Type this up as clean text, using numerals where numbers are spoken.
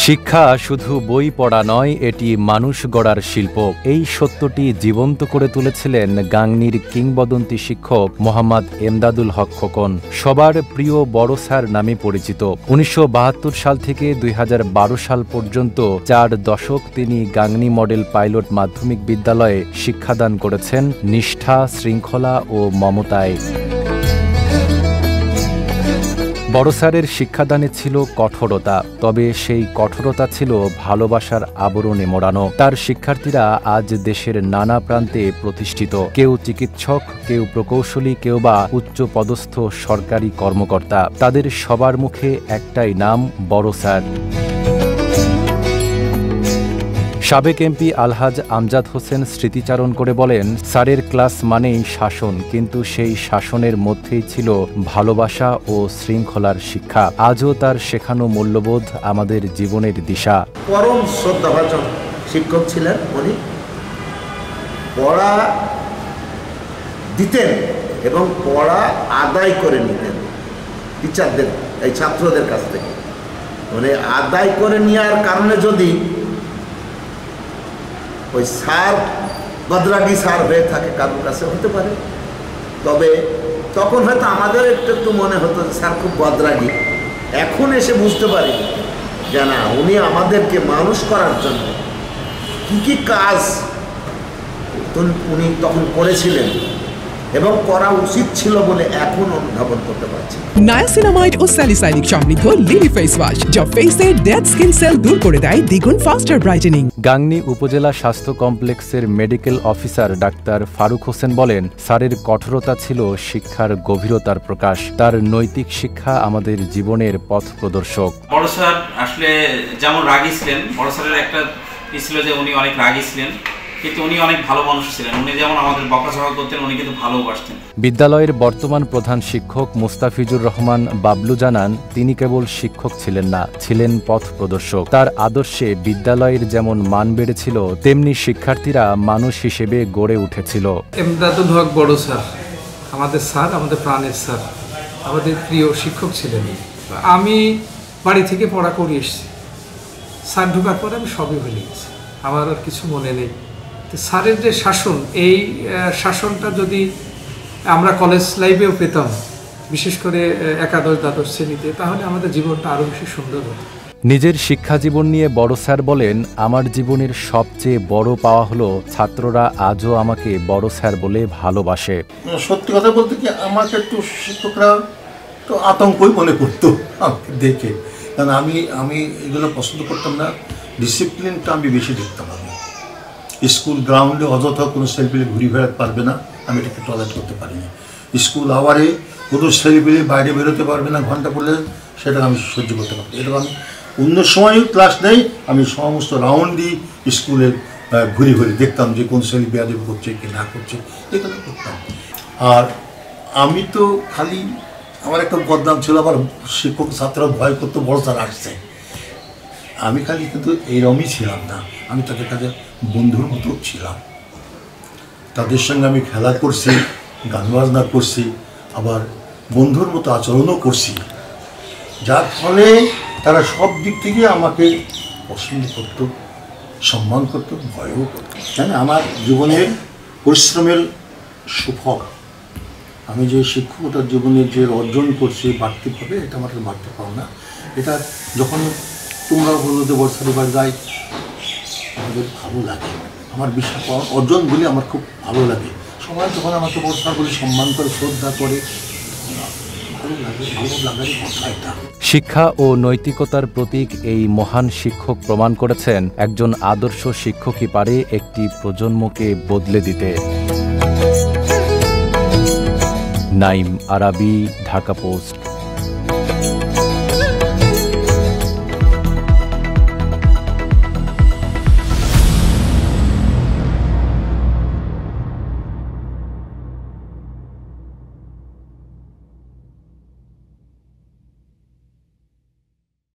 শিক্ষা শুধু বই পড়া নয়, এটি মানুষ গড়ার শিল্প। এই সত্যটি জীবন্ত করে তুলেছিলেন গাংনীর কিংবদন্তি শিক্ষক মোহাম্মদ এমদাদুল হক খোকন, সবার প্রিয় বড় স্যার নামে পরিচিত। ১৯৭২ সাল থেকে ২০১২ সাল পর্যন্ত ৪ দশক তিনি গাংনী মডেল পাইলট মাধ্যমিক বিদ্যালয়ে শিক্ষাদান করেছেন নিষ্ঠা, শৃঙ্খলা ও মমতায়। বড় স্যারের শিক্ষাদানে ছিল কঠোরতা, তবে সেই কঠোরতা ছিল ভালোবাসার আবরণে মোড়ানো। তার শিক্ষার্থীরা আজ দেশের নানা প্রান্তে প্রতিষ্ঠিত, কেউ চিকিৎসক, কেউ প্রকৌশলী, কেউ বা উচ্চপদস্থ সরকারি কর্মকর্তা। তাদের সবার মুখে একটাই নাম, বড় স্যার। সাবেক এমপি আলহাজ আমজাদ হোসেন স্মৃতিচারণ করে বলেন, স্যারের ক্লাস মানেই শাসন, কিন্তু সেই শাসনের মধ্যেই ছিল ভালোবাসা ও শৃঙ্খলার শিক্ষা। আজও তার শেখানো মূল্যবোধ আমাদের জীবনের দিশা। পরম শ্রদ্ধাভাজন শিক্ষক ছিলেন উনি। পড়া দিতেন এবং পড়া আদায় করে নিতেন টিচারদের, এই ছাত্রদের কাছ থেকে। মানে আদায় করে নেওয়ার কারণে যদি ওই স্যার বদরাগী স্যার হয়ে থাকে কারোর কাছে, হতে পারে। তবে তখন হয়তো আমাদের একটু মনে হতো যে স্যার খুব বদরাগী। এখন এসে বুঝতে পারি যে না, উনি আমাদেরকে মানুষ করার জন্য কী কী কাজ উনি তখন করেছিলেন এবং করা উচিত ছিল বলে এখন অনুধাবন করতে পারছি। নায়াসিনামাইড ও স্যালিসাইলিক সমৃদ্ধ লিলি ফেস ওয়াশ, যা ফেসের ডেড স্কিন সেল দূর করে দেয় দ্বিগুণ ফাস্টার ব্রাইটেনিং। গাংনী উপজেলা স্বাস্থ্য কমপ্লেক্সের medical officer doctor Faruk Hossain বলেন, স্যারের কঠোরতা ছিল শিক্ষার গভীরতার প্রকাশ। তার নৈতিক শিক্ষা আমাদের জীবনের পথ প্রদর্শক। বড় স্যার আসলে যেমন রাগী ছিলেন, বড় স্যারের একটা ছিল যে উনি অনেক রাগী ছিলেন, কিন্তু উনি অনেক ভালো মানুষ ছিলেন। উনি যেমন আমাদের বকাঝকা করতেন, উনি কিন্তু ভালোবাসতেন। বিদ্যালয়ের বর্তমান প্রধান শিক্ষক মুস্তাফিজুর রহমান বাবলু জানান, তিনি কেবল শিক্ষক ছিলেন না, ছিলেন পথ প্রদর্শক। তার আদর্শে বিদ্যালয়ের যেমন মান বেড়েছিল, তেমনি শিক্ষার্থীরা মানুষ হিসেবে গড়ে উঠেছিল। এমদাদুল হক বড় স্যার আমাদের স্যার, আমাদের প্রাণের স্যার, আমাদের প্রিয় শিক্ষক ছিলেন। আমি বাড়ি থেকে পড়া করে এসেছি, স্যার ঢোকার পরে আমি সবই ভুলে গেছি, আমার আর কিছু মনে নেই। স্যারের যে শাসন, এই শাসনটা যদি আমরা কলেজ লাইফেও পেতাম, বিশেষ করে একাদশ দ্বাদশ শ্রেণীতে, তাহলে আমাদের জীবনটা আরও বেশি সুন্দর হতো। নিজের শিক্ষা জীবন নিয়ে বড় স্যার বলেন, আমার জীবনের সবচেয়ে বড় পাওয়া হলো ছাত্ররা আজও আমাকে বড় স্যার বলে ভালোবাসে। সত্যি কথা বলতে কি, আমাকে একটু শিক্ষকরা তো আতঙ্কই মনে করতো আমাকে দেখে, কারণ আমি এগুলো পছন্দ করতাম না। ডিসিপ্লিনটা আমি বেশি দেখতাম। স্কুল গ্রাউন্ডে অযথা কোনো ছেলেপিলে ঘুরে বেড়াতে পারবে না, আমি এটাকে টলারেট করতে পারিনি। স্কুল আওয়ারে কোনো ছেলেপিলে বাইরে বেরোতে পারবে না ঘন্টা পড়লে, সেটা আমি সহ্য করতে পারতাম। এটা আমি অন্য সময়ও ক্লাস নেই, আমি সমস্ত রাউন্ডই স্কুলে ঘুরে ঘুরে দেখতাম যে কোন ছেলে বেয়াদবি করছে কি না করছে, এগুলো করতাম। আর আমি তো খালি, আমার একটা বদনাম ছিল, আবার শিক্ষক ছাত্ররা ভয় করতো বড় স্যার আসছে। আমি খালি কিন্তু এইরকমই ছিলাম না, আমি তাদের কাছে বন্ধুর মতো ছিলাম। তাদের সঙ্গে আমি খেলা করছি, গান বাজনা করছি, আবার বন্ধুর মতো আচরণও করছি, যার ফলে তারা সব দিক থেকে আমাকে পছন্দ করত, সম্মান করত, ভয়ও করত। কেন আমার জীবনের পরিশ্রমের সুফল, আমি যে শিক্ষকতার জীবনে যে অর্জন করছি বাড়তিভাবে, এটা আমার বাড়তে পারো না। এটা যখন তোমরা বলো যে বর্ষার এবার যাই, আমাদের ভালো লাগে। আমার বিশ্বাস অর্জনগুলি আমার খুব ভালো লাগে। সবাই যখন আমাকে বর্ষার বলে সম্মান করে, শ্রদ্ধা করে, ভালো লাগে, ভালো লাগারই কথা এটা। শিক্ষা ও নৈতিকতার প্রতীক এই মহান শিক্ষক প্রমাণ করেছেন, একজন আদর্শ শিক্ষকই পারে একটি প্রজন্মকে বদলে দিতে। নাইম আরাবী, ঢাকা পোস্ট।